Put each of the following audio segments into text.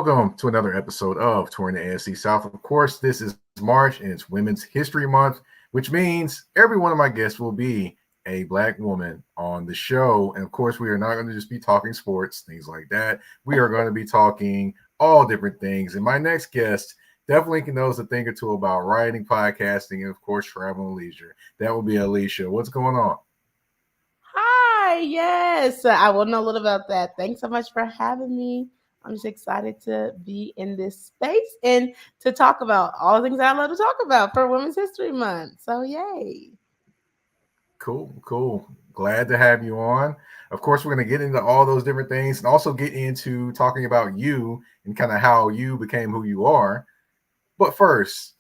Welcome to another episode of Touring the AFC South. Of course, this is March and it's Women's History Month, which means every one of my guests will be a Black woman on the show. And of course, we are not going to just be talking sports, things like that. We are going to be talking all different things. And my next guest definitely knows a thing or two about writing, podcasting, and of course, travel and leisure. That will be Lieshia. What's going on? Hi, yes, I want to know a little about that. Thanks so much for having me. I'm just excited to be in this space and to talk about all the things I love to talk about for Women's History Month. So, yay. Cool. Glad to have you on. Of course, we're going to get into all those different things and also get into talking about you and kind of how you became who you are. But first,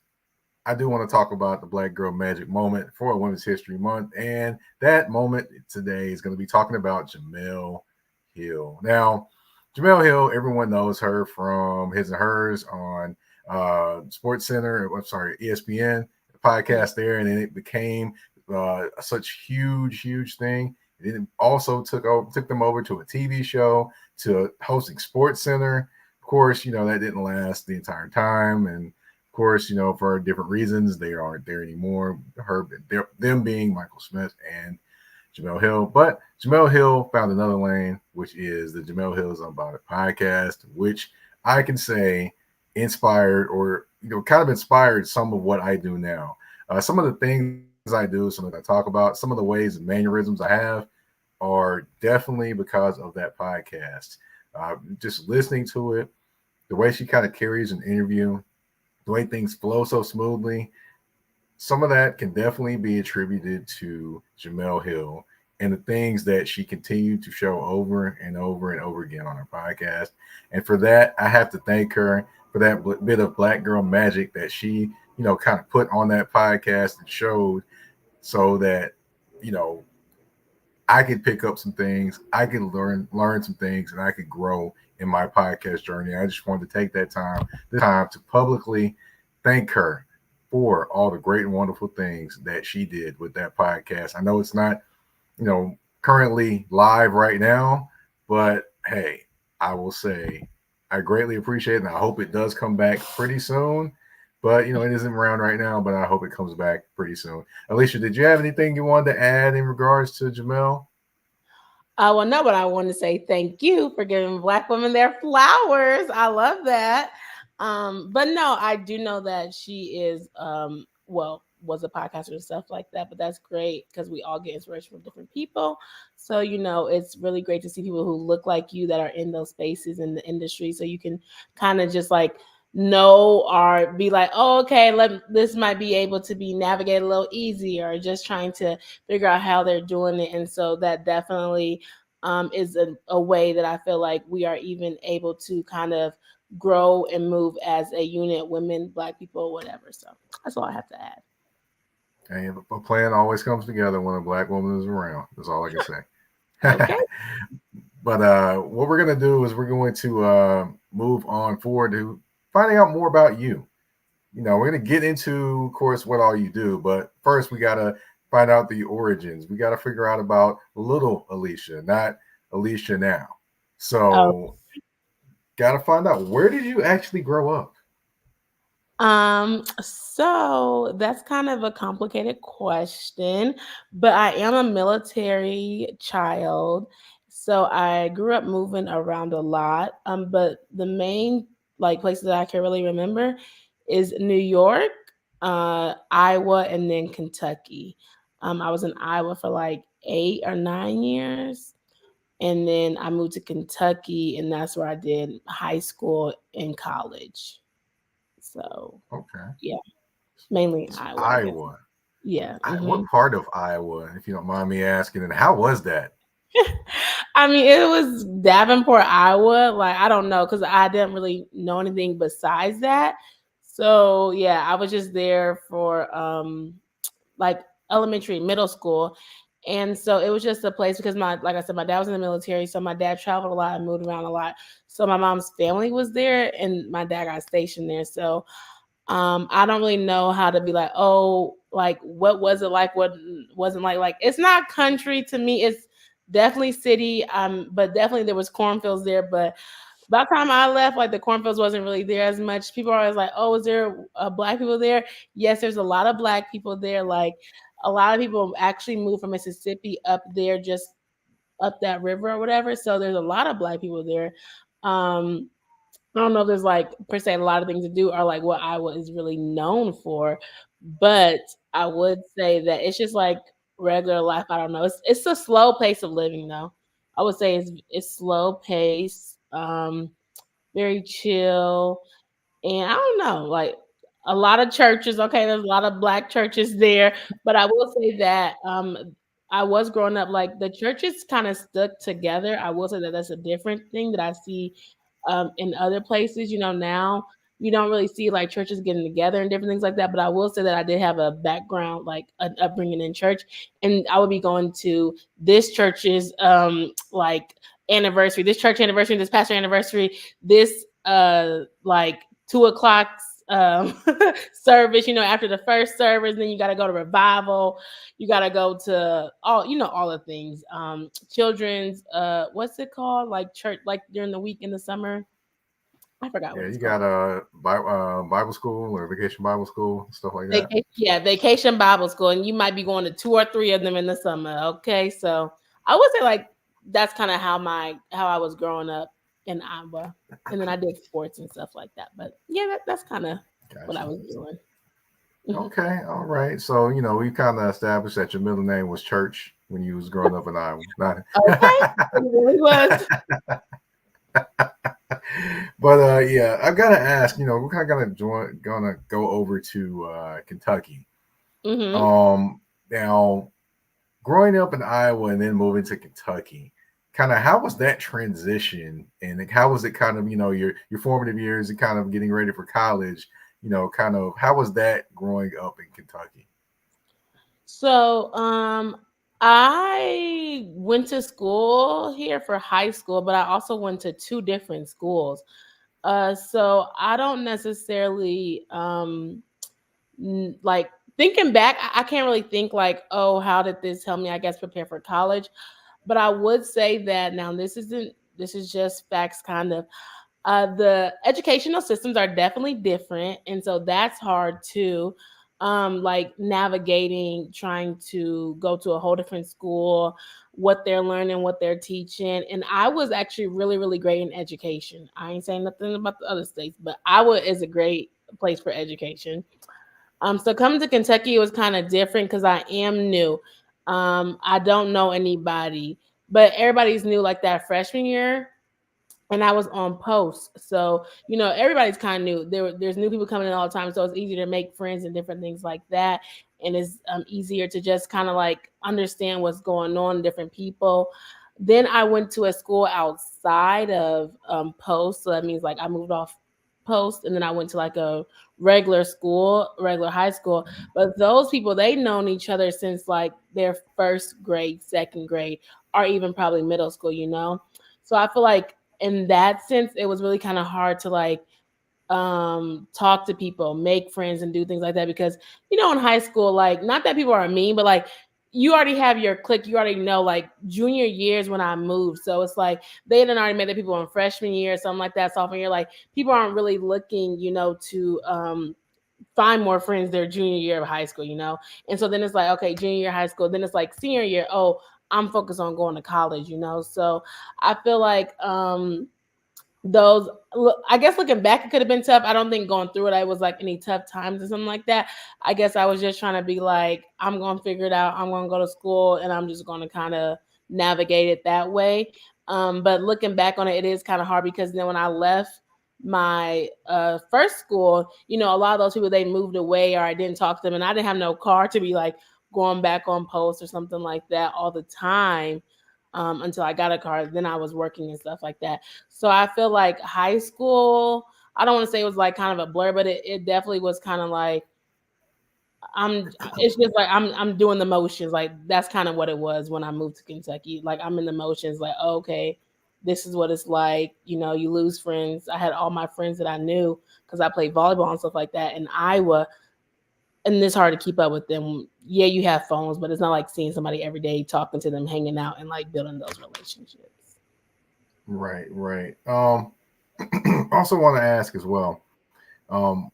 I do want to talk about the Black Girl Magic moment for Women's History Month. And that moment today is going to be talking about Jemele Hill. Now, Jemele Hill, everyone knows her from His and Hers on Sports Center, ESPN, the podcast there. And then it became such huge thing. And it also took them over to a TV show, to hosting Sports Center. Of course, that didn't last the entire time. And of course, for different reasons, they aren't there anymore. Them being Michael Smith and Jemele Hill. But Jemele Hill found another lane, which is the Jemele Hill is Unbothered podcast, which I can say inspired or, kind of inspired some of what I do now. Some of the things I do, some of that I talk about, some of the ways and mannerisms I have are definitely because of that podcast. Just listening to it, the way she kind of carries an interview, the way things flow so smoothly, some of that can definitely be attributed to Jemele Hill and the things that she continued to show over and over and over again on her podcast. And for that, I have to thank her for that bit of Black girl magic that she, kind of put on that podcast and showed so that, I could pick up some things, I could learn some things, and I could grow in my podcast journey. I just wanted to take this time to publicly thank her for all the great and wonderful things that she did with that podcast. I know it's not, currently live right now, but hey, I will say I greatly appreciate it, and I hope it does come back pretty soon. But, it isn't around right now, but I hope it comes back pretty soon. Lieshia, did you have anything you wanted to add in regards to Jemele? Well, no, but I want to say thank you for giving Black women their flowers. I love that. But no, I do know that she is, was a podcaster and stuff like that. But that's great because we all get inspiration from different people. So, it's really great to see people who look like you that are in those spaces in the industry. So you can kind of just like know or be like, oh, okay, this might be able to be navigated a little easier, or just trying to figure out how they're doing it. And so that definitely is a way that I feel like we are even able to kind of grow and move as a unit, women, Black people, whatever. So that's all I have to add. Hey, a plan always comes together when a Black woman is around. That's all I can say. Okay. But what we're going to do is we're going to move on forward to finding out more about you. We're going to get into, of course, what all you do. But first, we got to find out the origins. We got to figure out about little Lieshia, not Lieshia now. So got to find out, where did you actually grow up? So that's kind of a complicated question, but I am a military child. So I grew up moving around a lot. But the main places that I can really remember is New York, Iowa, and then Kentucky. I was in Iowa for 8 or 9 years. And then I moved to Kentucky, and that's where I did high school and college. So, okay, yeah, mainly so Iowa. Iowa. Yeah. What part of Iowa, if you don't mind me asking, and how was that? I mean, it was Davenport, Iowa. I don't know, because I didn't really know anything besides that. So, yeah, I was just there for elementary, middle school. And so it was just a place because like I said, my dad was in the military. So my dad traveled a lot and moved around a lot. So my mom's family was there and my dad got stationed there. So I don't really know how to be like, what was it like? What wasn't like, it's not country to me. It's definitely city. But definitely there was cornfields there. But By the time I left, like the cornfields wasn't really there as much. People are always like, "Oh, is there black people there?" Yes, there's a lot of black people there. Like a lot of people actually moved from Mississippi up there, just up that river or whatever. So there's a lot of black people there. Um, I don't know if there's like per se a lot of things to do or like what Iowa is really known for, but I would say that it's just like regular life. I don't know. It's a slow pace of living though. I would say it's slow pace, very chill. And I don't know, like a lot of churches, okay, there's a lot of black churches there, but I will say that I was growing up like the churches kind of stuck together. I will say that that's a different thing that I see in other places. Now you don't really see like churches getting together and different things like that. But I will say that I did have a background, like an upbringing in church, and I would be going to this church's like anniversary, this church anniversary, this pastor anniversary, this like 2 o'clock service, after the first service, then you got to go to revival, you got to go to all the things, children's, what's it called, like church, like during the week in the summer, I forgot what Yeah, it's you called. got a Bible school or vacation Bible school, stuff like that. Vacation Bible school, and you might be going to 2 or 3 of them in the summer. Okay, so I would say like that's kind of how I was growing up in Iowa, and then I did sports and stuff like that. But yeah, that's kind of what I Gotcha. was doing. Mhm. Okay, all right. So we kind of established that your middle name was Church when you was growing up in Iowa. Okay, it really was. But yeah, I've got to ask. We're kind of gonna go over to Kentucky. Hmm. Now, growing up in Iowa and then moving to Kentucky, kind of how was that transition, and like, how was it kind of your formative years and kind of getting ready for college? Kind of how was that growing up in Kentucky? So, I went to school here for high school, but I also went to two different schools. So I don't necessarily like thinking back, I can't really think like, oh, how did this help me, I guess, prepare for college? But I would say that now this is just facts kind of. The educational systems are definitely different, and so that's hard too. Like navigating, trying to go to a whole different school, what they're learning, what they're teaching. And I was actually really, really great in education. I ain't saying nothing about the other states, but Iowa is a great place for education. So coming to Kentucky, it was kind of different because I am new. I don't know anybody, but everybody's new like that freshman year, and I was on post. So, everybody's kind of new. There's new people coming in all the time. So it's easier to make friends and different things like that. And it's easier to just kind of like understand what's going on, different people. Then I went to a school outside of post. So that means like I moved off post and then I went to like a regular school, regular high school. But those people, they known each other since like their first grade, second grade, or even probably middle school. So I feel like in that sense, it was really kind of hard to like talk to people, make friends, and do things like that because in high school, like not that people are mean, but like you already have your clique. You already know, like junior years when I moved, so it's like they had already met the people in freshman year or something like that. Sophomore year, like people aren't really looking, to find more friends their junior year of high school. And so then it's like, okay, junior year high school, then it's like senior year. Oh, I'm focused on going to college. So I feel like those I guess looking back it could have been tough. I don't think going through it I was like any tough times or something like that. I guess I was just trying to be like, I'm gonna figure it out, I'm gonna go to school, and I'm just gonna kind of navigate it that way. But looking back on it, it is kind of hard because then when I left my first school, a lot of those people, they moved away or I didn't talk to them, and I didn't have no car to be like going back on post or something like that all the time, until I got a car. Then I was working and stuff like that. So I feel like high school, I don't want to say it was like kind of a blur, but it definitely was kind of like it's just like I'm doing the motions. Like that's kind of what it was when I moved to Kentucky. Like I'm in the motions, like, oh, okay, this is what it's like. You lose friends. I had all my friends that I knew because I played volleyball and stuff like that in Iowa. And it's hard to keep up with them. Yeah, you have phones, but it's not like seeing somebody every day, talking to them, hanging out, and like building those relationships. Right, right. Also want to ask as well. Um,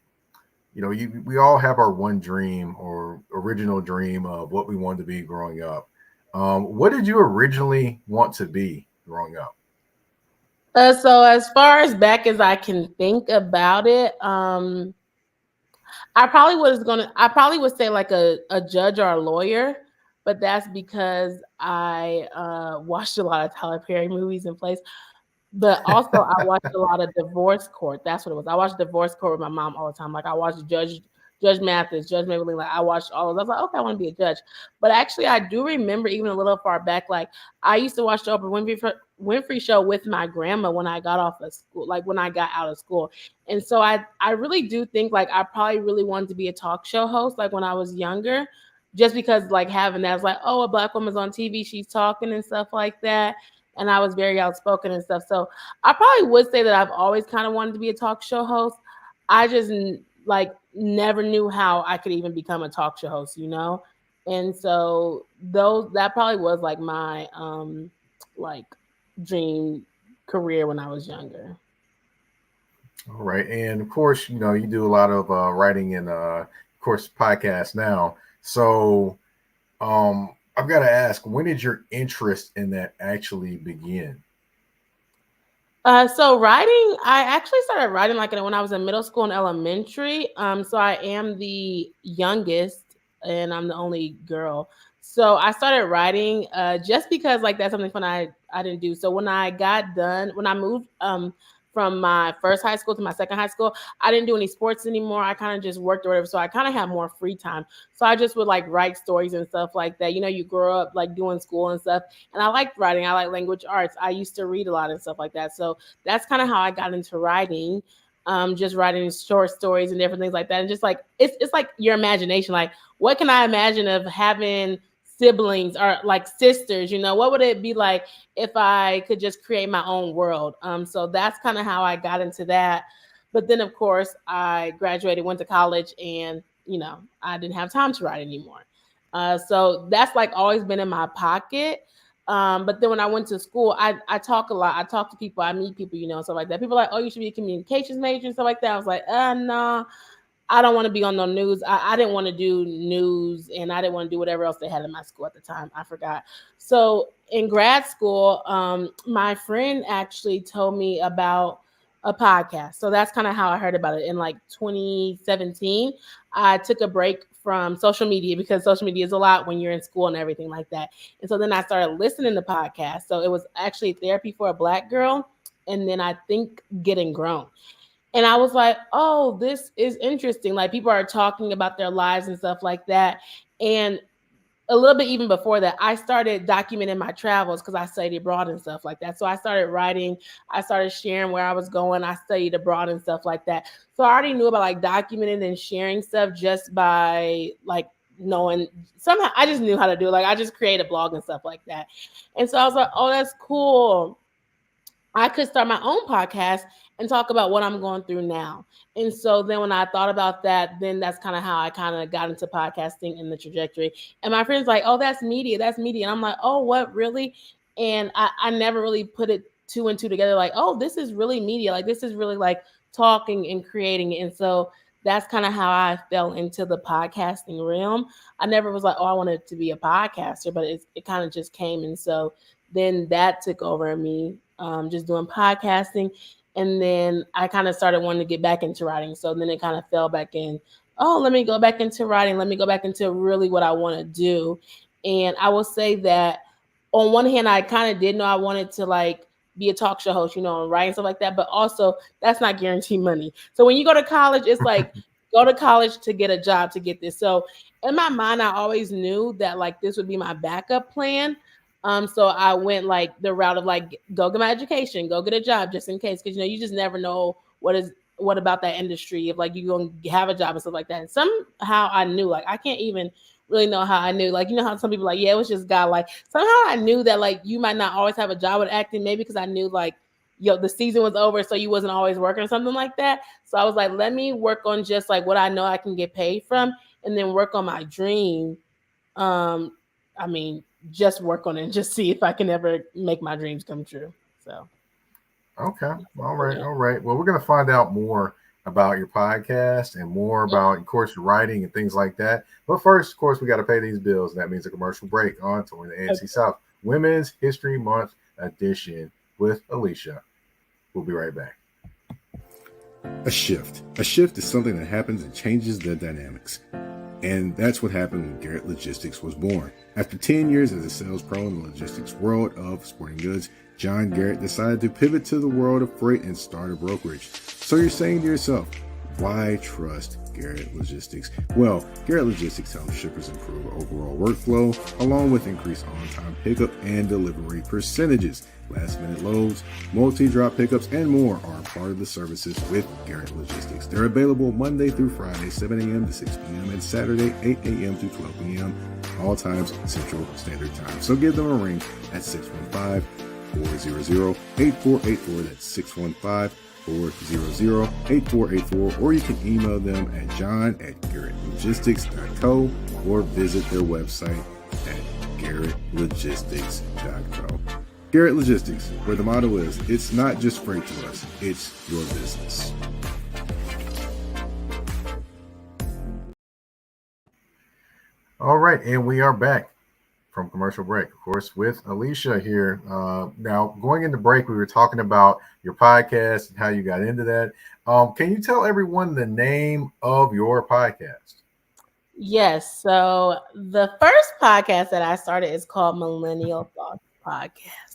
we all have our one dream or original dream of what we wanted to be growing up. What did you originally want to be growing up? So as far as back as I can think about it, I probably would say like a judge or a lawyer, but that's because I watched a lot of Tyler Perry movies and plays. But also, I watched a lot of Divorce Court. That's what it was. I watched Divorce Court with my mom all the time. Like I watched Judge Mathis, Judge Maybelline. Like I watched all of those. I was like, okay, I want to be a judge. But actually, I do remember even a little far back. Like I used to watch the Winfrey show with my grandma when I got off of school. Like when I got out of school. And so I really do think like I probably really wanted to be a talk show host. Like when I was younger. Just because like having that, I was like, oh, a black woman's on TV, she's talking and stuff like that, and I was very outspoken and stuff. So I probably would say that I've always kind of wanted to be a talk show host. I just like never knew how I could even become a talk show host, you know? And so those that probably was like my like dream career when I was younger. All right, and of course, you do a lot of writing and, of course, podcasts now. So, I've got to ask, when did your interest in that actually begin? So writing, I actually started writing like when I was in middle school and elementary. So I am the youngest and I'm the only girl. So I started writing just because like that's something fun I didn't do. So when I got done, when I moved from my first high school to my second high school, I didn't do any sports anymore. I kind of just worked or whatever. So I kind of had more free time. So I just would like write stories and stuff like that. You know, you grow up like doing school and stuff. And I liked writing. I like language arts. I used to read a lot and stuff like that. So that's kind of how I got into writing. Just writing short stories and different things like that. And just like it's like your imagination. Like, what can I imagine of having siblings or like sisters? You know, what would it be like if I could just create my own world? So that's kind of how I got into that. But then, of course, I graduated, went to college, and I didn't have time to write anymore. So that's like always been in my pocket. But then when I went to school, I talk a lot. I talk to people. I meet people, stuff like that. People are like, oh, you should be a communications major and stuff like that. I was like, no, I don't want to be on no news. I didn't want to do news, and I didn't want to do whatever else they had in my school at the time. I forgot. So in grad school, my friend actually told me about a podcast. So that's kind of how I heard about it in like 2017. I took a break from social media because social media is a lot when you're in school and everything like that. And so then I started listening to podcasts. So it was actually Therapy for a Black Girl, and then I think Getting Grown. And I was like, oh, this is interesting. Like people are talking about their lives and stuff like that. And a little bit even before that, I started documenting my travels because I studied abroad and stuff like that. So I started writing, I started sharing where I was going. I studied abroad and stuff like that. So I already knew about like documenting and sharing stuff just by like knowing somehow I just knew how to do it. Like I just created a blog and stuff like that. And so I was like, oh, that's cool. I could start my own podcast and talk about what I'm going through now. And so then when I thought about that, then that's kind of how I kind of got into podcasting in the trajectory. And my friend's like, oh, that's media. That's media. And I'm like, oh, what really? And I never really put it two and two together. Like, oh, this is really media. Like this is really like talking and creating. And so that's kind of how I fell into the podcasting realm. I never was like, oh, I wanted to be a podcaster, but it kind of just came. And so then that took over me, just doing podcasting. And then I kind of started wanting to get back into writing. So then it kind of fell back in, oh, let me go back into writing. Let me go back into really what I want to do. And I will say that on one hand, I kind of did know I wanted to like be a talk show host, and writing stuff like that. But also, that's not guaranteed money. So when you go to college, it's like go to college to get a job to get this. So in my mind, I always knew that like this would be my backup plan. So I went like the route of like go get my education, go get a job just in case, because you just never know what about that industry if like you're gonna have a job and stuff like that. And somehow I knew, like I can't even really know how I knew, like how some people like, yeah, it was just God. Like somehow I knew that like you might not always have a job with acting, maybe because I knew like the season was over, so you wasn't always working or something like that. So I was like, let me work on just like what I know I can get paid from, and then work on my dream. Um, I mean, just work on it and just see if I can ever make my dreams come true. So Okay. All right. All right. Well, we're going to find out more about your podcast and more about, of course, your writing and things like that. But first, of course, we got to pay these bills. And that means a commercial break on Touring the AFC South Women's History Month edition with Lieshia. We'll be right back. A shift. A shift is something that happens and changes the dynamics. And that's what happened when Garrett Logistics was born. After 10 years as a sales pro in the logistics world of sporting goods, John Garrett decided to pivot to the world of freight and start a brokerage. So you're saying to yourself, why trust Garrett Logistics? Well, Garrett Logistics helps shippers improve overall workflow, along with increased on-time pickup and delivery percentages. Last-minute loads, multi-drop pickups, and more are part of the services with Garrett Logistics. They're available Monday through Friday, 7 a.m. to 6 p.m., and Saturday, 8 a.m. to 12 p.m., all times Central Standard Time. So give them a ring at 615-400-8484. That's 615-400-8484, or you can email them at john@garrettlogistics.co or visit their website at garrettlogistics.co. Garrett Logistics, where the motto is, it's not just freight to us, it's your business. All right. And we are back from commercial break, of course, with Lieshia here. Now, going into break, we were talking about your podcast and how you got into that. Can you tell everyone the name of your podcast? Yes. So the first podcast that I started is called Millennial Thoughts Podcast.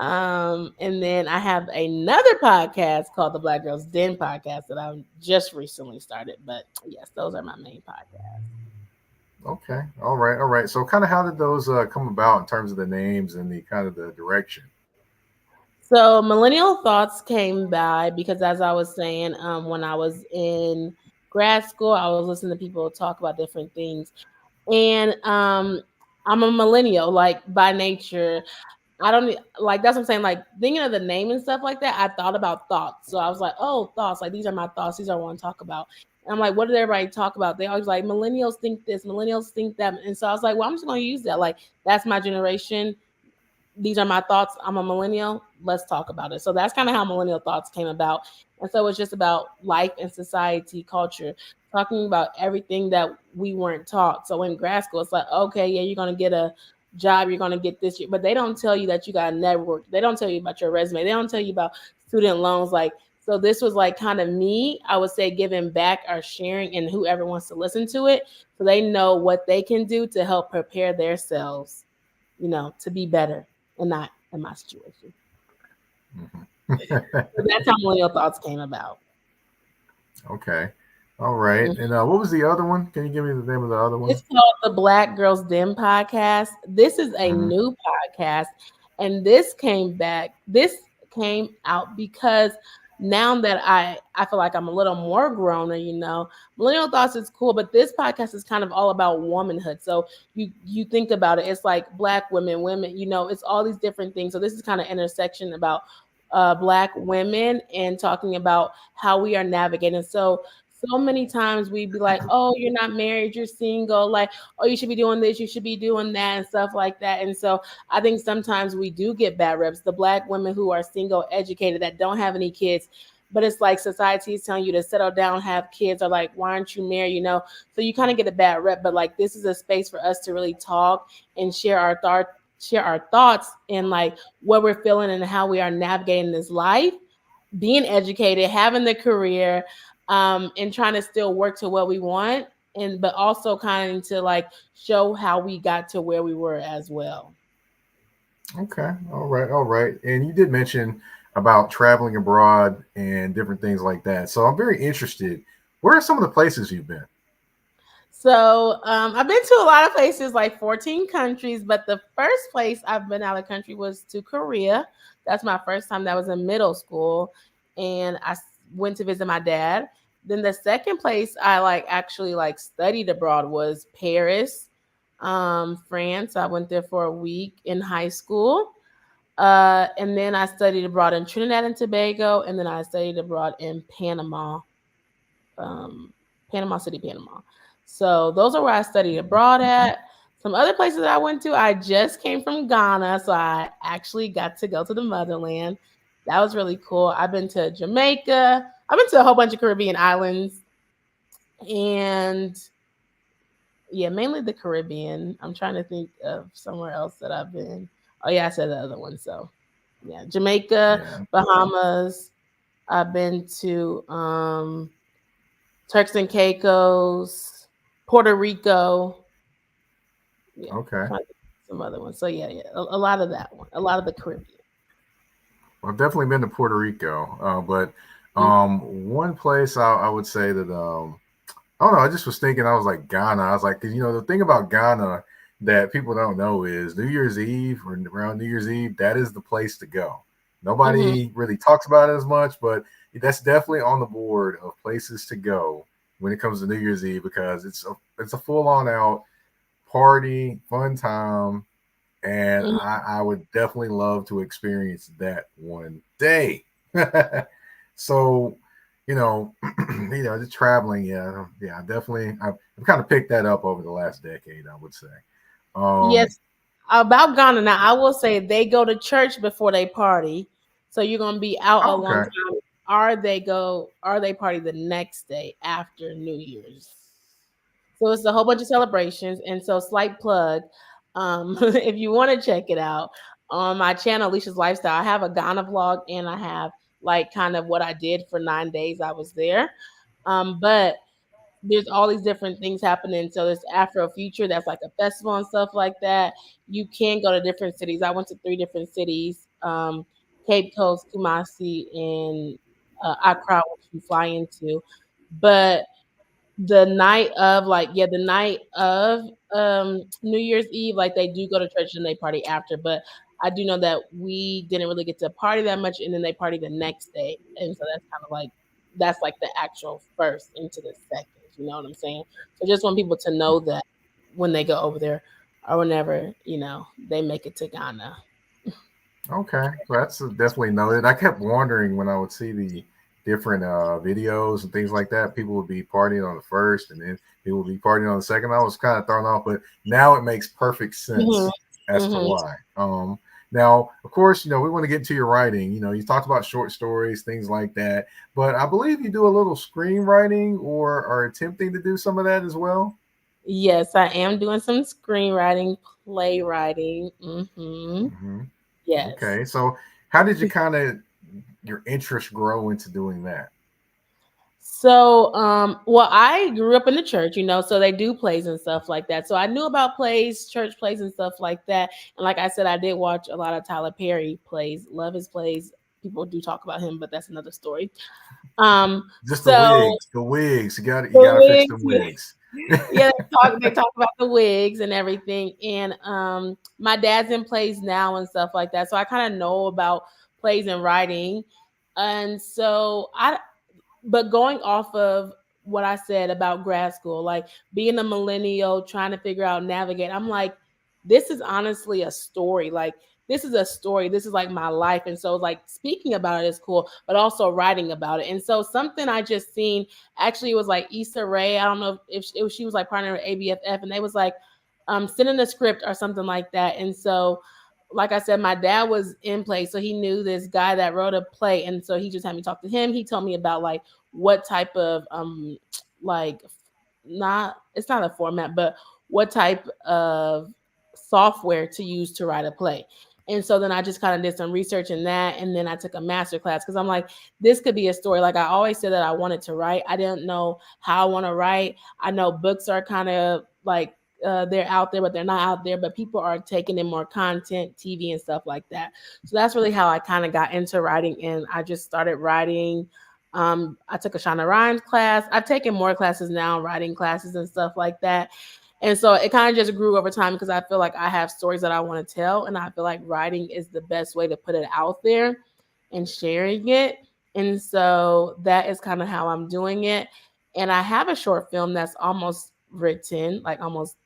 And then I have another podcast called the Black Girls Den podcast that I just recently started. But yes, those are my main podcasts. Okay. All right. All right. So kind of how did those come about in terms of the names and the kind of the direction? So Millennial Thoughts came by because, as I was saying, when I was in grad school, I was listening to people talk about different things. And I'm a millennial, like by nature. I don't like that's what I'm saying. Like thinking of the name and stuff like that, I thought about thoughts. So I was like, oh, thoughts. Like these are my thoughts. These are what I want to talk about. And I'm like, what did everybody talk about? They always like millennials think this, millennials think that. And so I was like, well, I'm just going to use that. Like that's my generation. These are my thoughts. I'm a millennial. Let's talk about it. So that's kind of how Millennial Thoughts came about. And so it's just about life and society, culture, talking about everything that we weren't taught. So in grad school, it's like, okay, yeah, you're going to get a job, you're going to get this, but they don't tell you that you got a network. They don't tell you about your resume. They don't tell you about student loans. Like, so this was like kind of me, I would say, giving back or sharing, and whoever wants to listen to it, so they know what they can do to help prepare themselves, to be better and not in my situation. Mm-hmm. So that's how Millennial Thoughts came about. Okay. All right. Mm-hmm. And what was the other one? Can you give me the name of the other one? It's called the Black Girls Den podcast. This is a new podcast. And this came out because now that I feel like I'm a little more grown, Millennial Thoughts is cool, but this podcast is kind of all about womanhood. So you think about it, it's like Black women, it's all these different things. So this is kind of intersection about Black women and talking about how we are navigating. So many times we'd be like, oh, you're not married, you're single, like, oh, you should be doing this, you should be doing that, and stuff like that. And so I think sometimes we do get bad reps, the Black women who are single, educated, that don't have any kids, but it's like society is telling you to settle down, have kids, or like, why aren't you married, so you kind of get a bad rep. But like, this is a space for us to really talk and share our thoughts and like what we're feeling and how we are navigating this life, being educated, having the career, and trying to still work to what we want, but also kind of to like show how we got to where we were as well. Okay. All right. All right. And you did mention about traveling abroad and different things like that. So I'm very interested. Where are some of the places you've been? So I've been to a lot of places, like 14 countries, but the first place I've been out of country was to Korea. That's my first time. That was in middle school. And I went to visit my dad. Then the second place I actually studied abroad was Paris, France. I went there for a week in high school. And then I studied abroad in Trinidad and Tobago. And then I studied abroad in Panama, Panama City, Panama. So those are where I studied abroad at. Some other places I went to, I just came from Ghana, so I actually got to go to the motherland. That was really cool. I've been to Jamaica. I've been to a whole bunch of Caribbean islands, and yeah, mainly the Caribbean. I'm trying to think of somewhere else that I've been. Oh yeah, I said the other one. So yeah, Jamaica, Yeah. Bahamas. I've been to Turks and Caicos, Puerto Rico. Yeah, Okay. trying to think of some other ones. So yeah, a lot of that one, a lot of the Caribbean. Well, I've definitely been to Puerto Rico, but Mhm. one place I would say that I don't know. I just was thinking. I was like Ghana. I was like, 'cause, the thing about Ghana that people don't know is New Year's Eve or around New Year's Eve. That is the place to go. Mhm. Nobody really talks about it as much, but that's definitely on the board of places to go when it comes to New Year's Eve because it's a full on out party, fun time, and Mhm. I would definitely love to experience that one day. So, just traveling, yeah, definitely. I've kind of picked that up over the last decade, I would say. Um, Yes, about Ghana. Now, I will say they go to church before they party, so you're gonna be out a oh, long okay, time. Are they party the next day after New Year's? So it's a whole bunch of celebrations. And so, slight plug, if you want to check it out on my channel, Lieshia's Lifestyle, I have a Ghana vlog and I have like kind of what I did for 9 days I was there. But there's all these different things happening. So there's Afrofuture, that's like a festival and stuff like that. You can go to different cities. I went to 3 different cities: Cape Coast, Kumasi, and Accra, which you fly into. But the night of New Year's Eve, like they do go to church and they party after. But I do know that we didn't really get to party that much, and then they party the next day, and so that's kind of like that's like the actual first into the second. You know what I'm saying? So just want people to know that when they go over there or whenever they make it to Ghana. okay. Well, that's definitely noted. I kept wondering when I would see the different videos and things like that. People would be partying on the first, and then people would be partying on the second. I was kind of thrown off, but now it makes perfect Hmm. sense as to Hmm. why. Now, of course, we want to get into your writing. You talked about short stories, things like that, but I believe you do a little screenwriting or are attempting to do some of that as well. Yes, I am doing some screenwriting, playwriting. Hmm. Yes. Okay, so how did you kind of your interest grow into doing that? So, well, I grew up in the church, so they do plays and stuff like that. So I knew about plays, church plays and stuff like that. And like I said, I did watch a lot of Tyler Perry plays, love his plays. People do talk about him, but that's another story. Just the So wigs, the wigs. You the got to fix the wigs, yeah, wigs. yeah, they talk about the wigs and everything. And my dad's in plays now and stuff like that. So I kind of know about plays and writing. And so but going off of what I said about grad school, like being a millennial, trying to figure out navigate, I'm like, this is honestly a story. Like, this is a story. This is like my life. And so, like, speaking about it is cool, but also writing about it. And so, something I just seen actually, it was like Issa Rae. I don't know if she was like partnering with ABFF, and they was like, sending a script or something like that. And so, like I said, my dad was in play, so he knew this guy that wrote a play, and so he just had me talk to him. He told me about like what type of like not it's not a format, but what type of software to use to write a play. And so then I just kind of did some research in that, and then I took a master class because I'm like, this could be a story. Like I always said that I wanted to write. I didn't know how I want to write. I know books are kind of like they're out there, but they're not out there. But people are taking in more content, TV and stuff like that. So that's really how I kind of got into writing, and I just started writing. I took a Shonda Rhimes class. I've taken more classes now, writing classes and stuff like that. And so it kind of just grew over time because I feel like I have stories that I want to tell, and I feel like writing is the best way to put it out there and sharing it. And so that is kind of how I'm doing it. And I have a short film that's almost written, like almost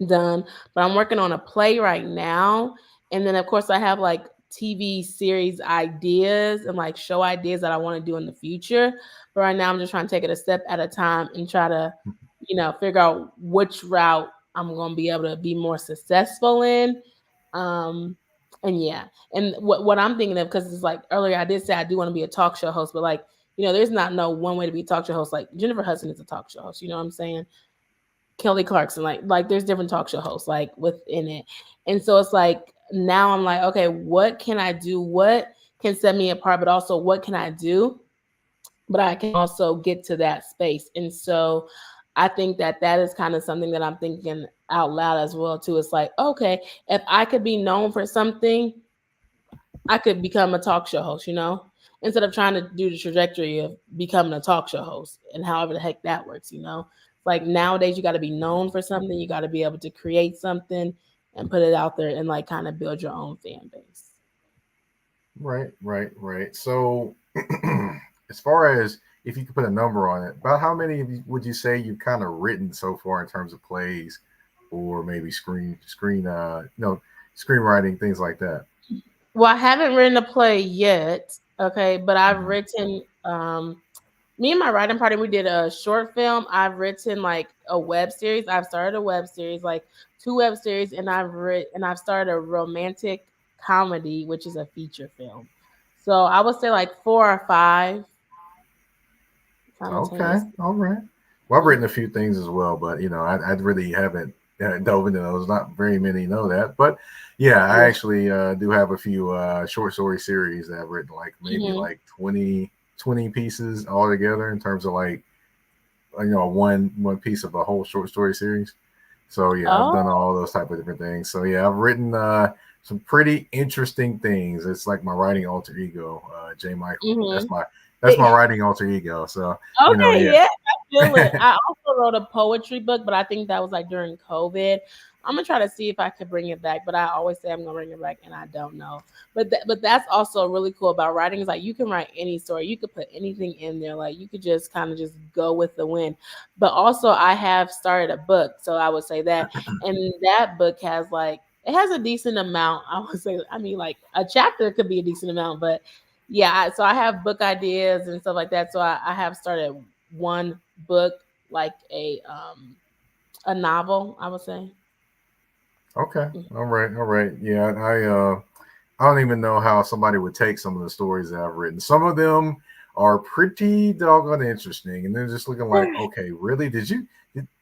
done, but I'm working on a play right now. And then of course I have like TV series ideas and like show ideas that I want to do in the future. But right now I'm just trying to take it a step at a time and try to, figure out which route I'm gonna be able to be more successful in. Um, and yeah, and what I'm thinking of, because it's like earlier I did say I do want to be a talk show host, but like, there's not no one way to be a talk show host. Like Jennifer Hudson is a talk show host, you know what I'm saying? Kelly Clarkson, like there's different talk show hosts like within it. And so it's like now I'm like, okay, what can I do? What can set me apart? But also what can I do? But I can also get to that space. And so I think that is kind of something that I'm thinking out loud as well too. It's like, okay, if I could be known for something, I could become a talk show host, instead of trying to do the trajectory of becoming a talk show host and however the heck that works. Like nowadays you got to be known for something, you got to be able to create something and put it out there and like kind of build your own fan base. Right. So, as far as if you could put a number on it, about how many would you say you've kind of written so far in terms of plays, or maybe screenwriting, things like that? Well, I haven't written a play yet, okay, but I've Mhm. written me and my writing partner, we did a short film. I've written like a web series. I've started a web series, like 2 web series, and I've started a romantic comedy, which is a feature film. So I would say like 4 or 5 Okay, simultaneous. all right. Well, I've Yeah. written a few things as well, but I really haven't dove into those. Not very many know that, but yeah, I Yeah. actually do have a few short story series that I've written, like maybe Hmm. like 20 pieces altogether in terms of like one piece of a whole short story series. So yeah, I've done Oh. all those type of different things. So yeah, I've written some pretty interesting things. It's like my writing alter ego, J. Michael. Hmm. That's my writing alter ego. So Okay, yeah. yeah, I feel it. I also wrote a poetry book, but I think that was like during COVID. I'm gonna try to see if I could bring it back, but I always say I'm gonna bring it back, and I don't know. But that's also really cool about writing is like you can write any story, you could put anything in there, like you could just kind of just go with the wind. But also, I have started a book, so I would say that, and that book has like it has a decent amount. I would say, I mean, like a chapter could be a decent amount, but yeah, so I have book ideas and stuff like that. So I have started one book, like a novel, I would say. Okay. All right. Yeah, I don't even know how somebody would take some of the stories that I've written. Some of them are pretty doggone interesting, and they're just looking like, okay, really? Did you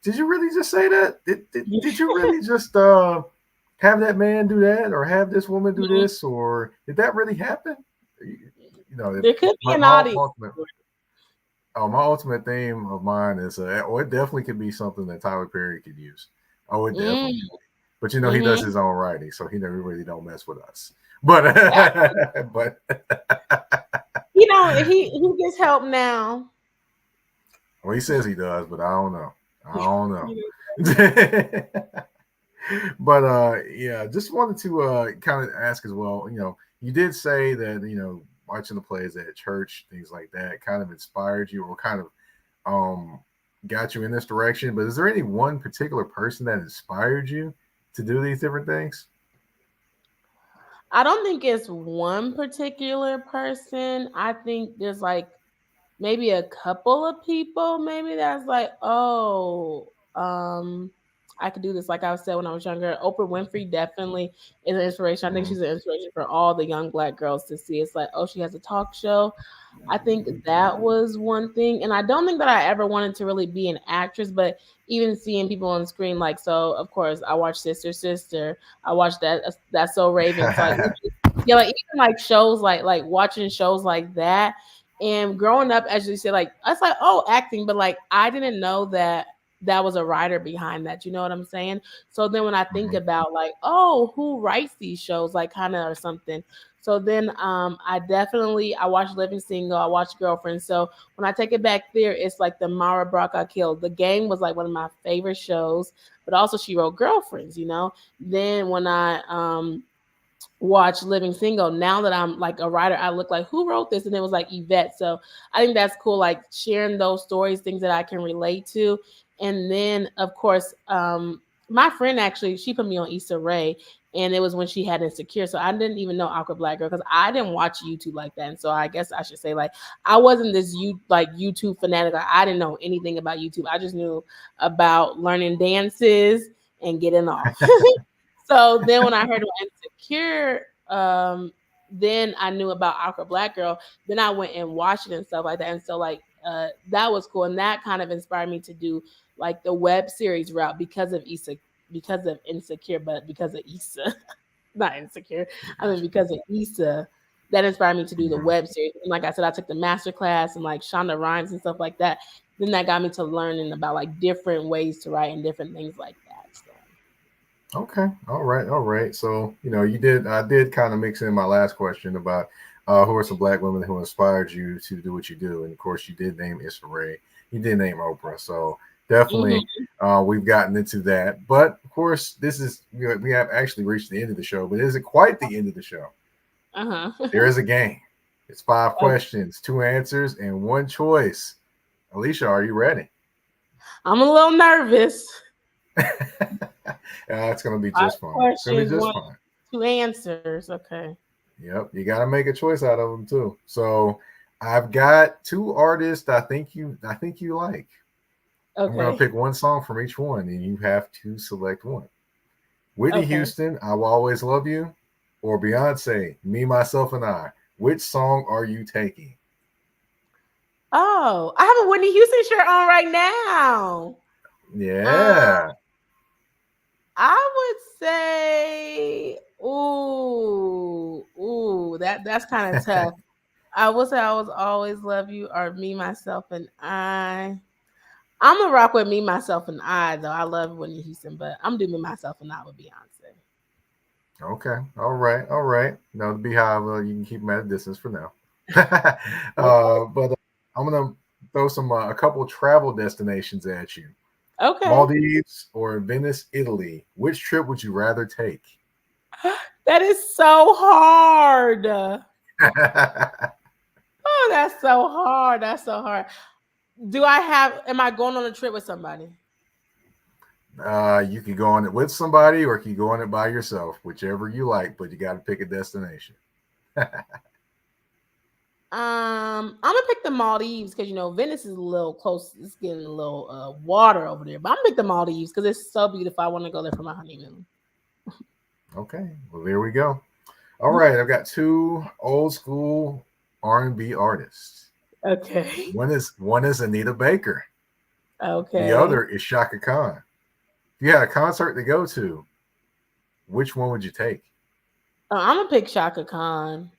really just say that? Did you really just have that man do that, or have this woman do this, or did that really happen? There could be my, an my audience. ultimate my ultimate theme of mine is it definitely could be something that Tyler Perry could use. Oh, it definitely Mm, could be. But he does hmm. his own writing, so he never really don't mess with us. But but He gets help now. well, he says he does, but I don't know. I don't know. You But yeah, just wanted to kind of ask as well. You did say that watching the plays at church, things like that, kind of inspired you or kind of um got you in this direction. But is there any one particular person that inspired you to do these different things? I don't think it's one particular person. I think there's like maybe a couple of people maybe that's like, oh, I could do this. Like I said when I was younger, Oprah Winfrey definitely is an inspiration. I think Mm-hmm. she's an inspiration for all the young Black girls to see. It's like, oh, she has a talk show. I think that was one thing. And I don't think that I ever wanted to really be an actress, but even seeing people on screen, like, so of course I watched Sister Sister. I watched That's So Raven. So like yeah, like even like shows like watching shows like that. And growing up, as you said, like I was like, oh, acting, but like I didn't know that that was a writer behind that. You know what I'm saying? So then when I think about like, oh, who writes these shows, like kind of or something. So then I watched Living Single, I watched Girlfriend. So when I take it back there, it's like the Mara Brock I Killed. The Game was like one of my favorite shows, but also she wrote Girlfriends. Then when I watch Living Single, now that I'm like a writer, I look like who wrote this, and it was like Yvette. So I think that's cool, like sharing those stories, things that I can relate to. And then of course my friend, actually, she put me on Issa Rae, and it was when she had Insecure. So I didn't even know Awkward Black Girl because I didn't watch YouTube like that. And so I guess I should say, like, I wasn't this YouTube fanatic. Like, I didn't know anything about YouTube. I just knew about learning dances and getting off. So then when I heard about Insecure, then I knew about Awkward Black Girl. Then I went and watched it and stuff like that. And so like that was cool. And that kind of inspired me to do like the web series route because of because of Insecure, but because of Issa. Not Insecure. I mean because of Issa. That inspired me to do the web series. And like I said, I took the master class and like Shonda Rhimes and stuff like that. Then that got me to learning about like different ways to write and different things like that. So. Okay. All right. So, I did kind of mix in my last question about who are some Black women who inspired you to do what you do. And of course, you did name Issa Rae. You did name Oprah. So definitely we've gotten into that. But of course, this is, we have actually reached the end of the show, but it isn't quite the end of the show. There is a game. It's 5 questions, 2 answers, and 1 choice. Lieshia, are you ready? I'm a little nervous. It's going to be just fine. It's going to be just fine. 2 answers. Okay. Yep. You got to make a choice out of them too. So I've got 2 artists I think you like. Okay. I'm going to pick 1 song from each one, and you have to select one. Whitney Houston, I Will Always Love You, or Beyonce, Me, Myself, and I. Which song are you taking? Oh, I have a Whitney Houston shirt on right now. Yeah. I would say, that's kind of tough. I would say I Will Always Love You or Me, Myself, and I. I'm gonna rock with Me, Myself, and I, though. I love Whitney Houston, but I'm doing Me, Myself, and I with Beyonce. Okay. All right. No, the Beehive, you can keep them at a distance for now. But I'm gonna throw a couple of travel destinations at you. Okay. Maldives or Venice, Italy. Which trip would you rather take? That is so hard. Oh, that's so hard. That's so hard. Am I going on a trip with somebody? You can go on it with somebody or you can go on it by yourself, whichever you like, but you got to pick a destination. I'm gonna pick the Maldives because Venice is a little close. It's getting a little water over there, but I'm gonna pick the Maldives because it's so beautiful. I want to go there for my honeymoon. Okay, well there we go. All right, I've got 2 old school R&B artists. Okay. One is Anita Baker. Okay. The other is Shaka Khan. If you had a concert to go to, which one would you take? I'm gonna pick Shaka Khan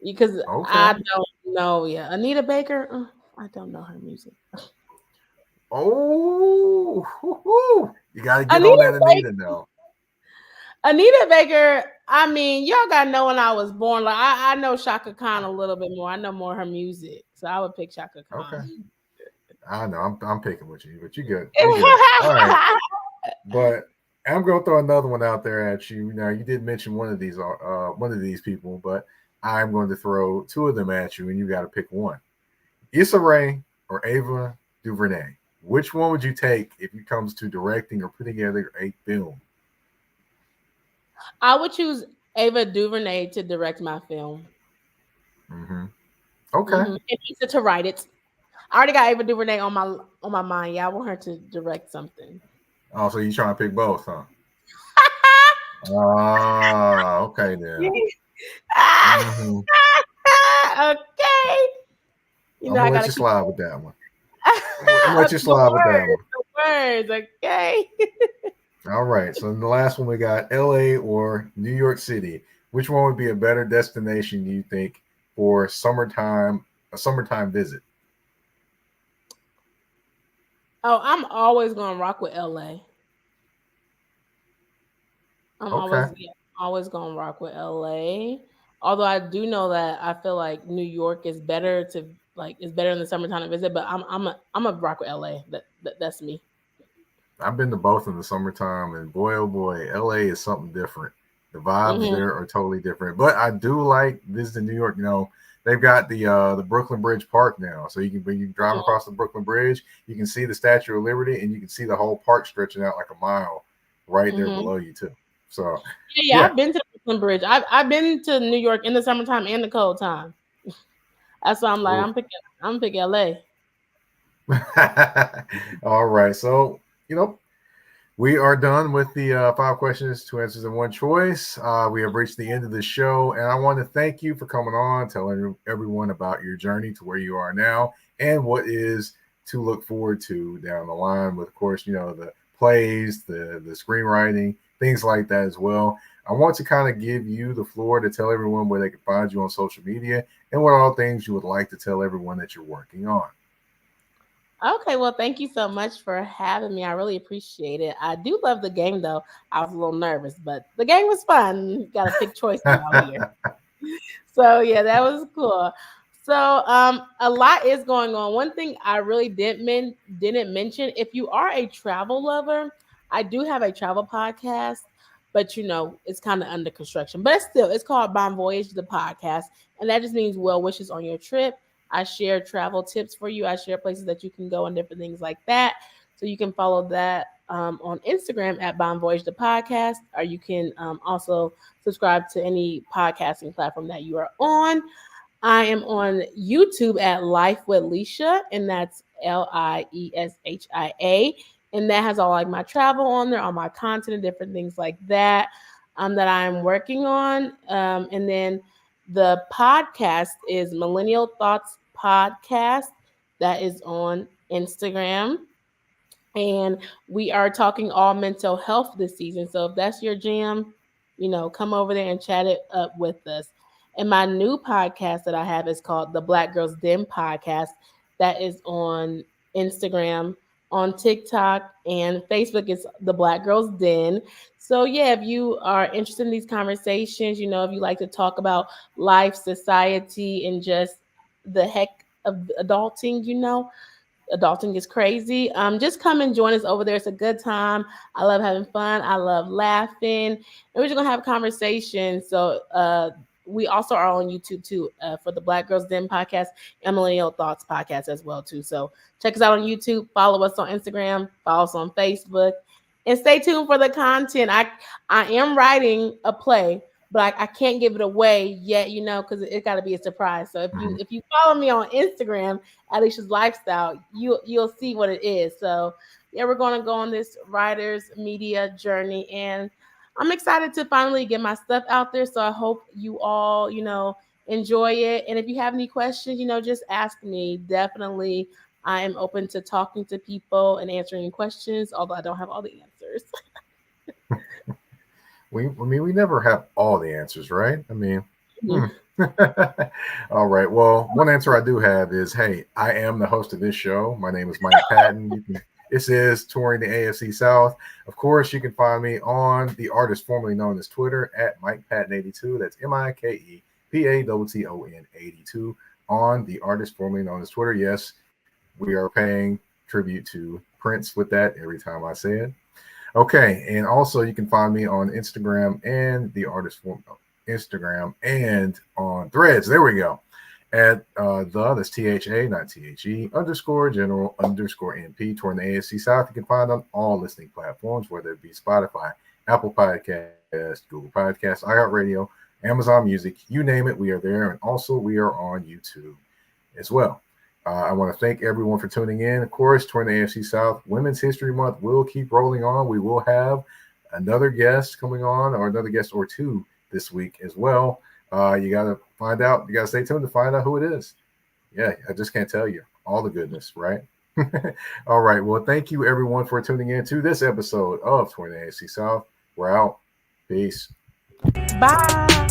because I don't know. Yeah, Anita Baker. I don't know her music. Oh, you gotta get on that Anita now. Anita Baker. I mean, y'all gotta know when I was born. Like I know Shaka Khan a little bit more. I know more of her music, so I would pick Shaka Khan. Okay. I know I'm picking with you, but you're good. You're good. All right. But I'm gonna throw another one out there at you. Now you did mention one of these people, but I'm going to throw 2 of them at you, and you got to pick one. Issa Rae or Ava DuVernay. Which one would you take if it comes to directing or putting together a film? I would choose Ava DuVernay to direct my film. Okay. And Issa to write it. I already got Ava DuVernay on my mind. Yeah, I want her to direct something. Oh, so you're trying to pick both, huh? Okay then. Okay. I'm gonna let you slide with that one. I'm gonna let you slide with that one. The words, okay. All right. So in the last one we got LA or New York City. Which one would be a better destination, you think, for a summertime visit? Oh, I'm always gonna rock with LA. I'm always gonna rock with LA. Although I do know that I feel like New York is better in the summertime to visit, but I'm a rock with LA. That's me. I've been to both in the summertime, and boy, oh boy, LA is something different. The vibes there are totally different. But I do like visiting New York. They've got the Brooklyn Bridge Park now, so when you drive across the Brooklyn Bridge, you can see the Statue of Liberty, and you can see the whole park stretching out like a mile right there below you too. So yeah, I've been to the Brooklyn Bridge. I've been to New York in the summertime and the cold time. That's why I'm like, I'm picking LA. All right, so We are done with the 5 questions, 2 answers, and 1 choice. We have reached the end of the show, and I want to thank you for coming on, telling everyone about your journey to where you are now and what is to look forward to down the line. With, of course, the plays, the screenwriting, things like that as well. I want to kind of give you the floor to tell everyone where they can find you on social media and what all things you would like to tell everyone that you're working on. Okay, well, thank you so much for having me. I really appreciate it. I do love the game, though. I was a little nervous, but the game was fun. Got to pick choices out here. So yeah, that was cool. So a lot is going on. One thing I really didn't mention, if you are a travel lover, I do have a travel podcast, but it's kind of under construction. But it's called Bon Voyage the podcast, and that just means well wishes on your trip. I share travel tips for you. I share places that you can go and different things like that. So you can follow that on Instagram at Bon Voyage the podcast, or you can also subscribe to any podcasting platform that you are on. I am on YouTube at Life with Lieshia, and that's Lieshia. And that has all like my travel on there, all my content and different things like that that I'm working on. And then the podcast is Millennial Thoughts Podcast. That is on Instagram. And we are talking all mental health this season. So if that's your jam, come over there and chat it up with us. And my new podcast that I have is called the Black Girls Den Podcast. That is on Instagram, on TikTok, and Facebook is the Black Girls Den. So yeah, if you are interested in these conversations, if you like to talk about life, society, and just the heck of adulting, adulting is crazy. Just come and join us over there. It's a good time. I love having fun. I love laughing. And we're just gonna have a conversation. So we also are on YouTube too for the Black Girls Den podcast and Millennial Thoughts podcast as well too. So check us out on YouTube. Follow us on Instagram. Follow us on Facebook. And stay tuned for the content. I am writing a play, but I can't give it away yet, because it got to be a surprise. So if you follow me on Instagram, Alicia's Lifestyle, you'll see what it is. So yeah, we're going to go on this writer's media journey, and I'm excited to finally get my stuff out there. So I hope you all, enjoy it. And if you have any questions, just ask me. Definitely, I am open to talking to people and answering questions, although I don't have all the answers. We never have all the answers, right? All right. Well, one answer I do have is, hey, I am the host of this show. My name is Mike Patton. This is Touring the AFC South. Of course, you can find me on the artist formerly known as Twitter at Mike Patton82. That's MikePatton 82 on the artist formerly known as Twitter. Yes, we are paying tribute to Prince with that every time I say it. Okay, and also you can find me on Instagram and the artist form Instagram and on Threads. There we go. At that's THA, not THE, _general _NP, Touring the AFC South. You can find on all listening platforms, whether it be Spotify, Apple Podcasts, Google Podcasts, iHeartRadio, Amazon Music, you name it, we are there. And also we are on YouTube as well. I want to thank everyone for tuning in. Of course, Touring the AFC South Women's History Month will keep rolling on. We will have another guest coming on, or another guest or two this week as well. You got to find out. You got to stay tuned to find out who it is. Yeah, I just can't tell you all the goodness, right? All right. Well, thank you, everyone, for tuning in to this episode of Touring the AFC South. We're out. Peace. Bye.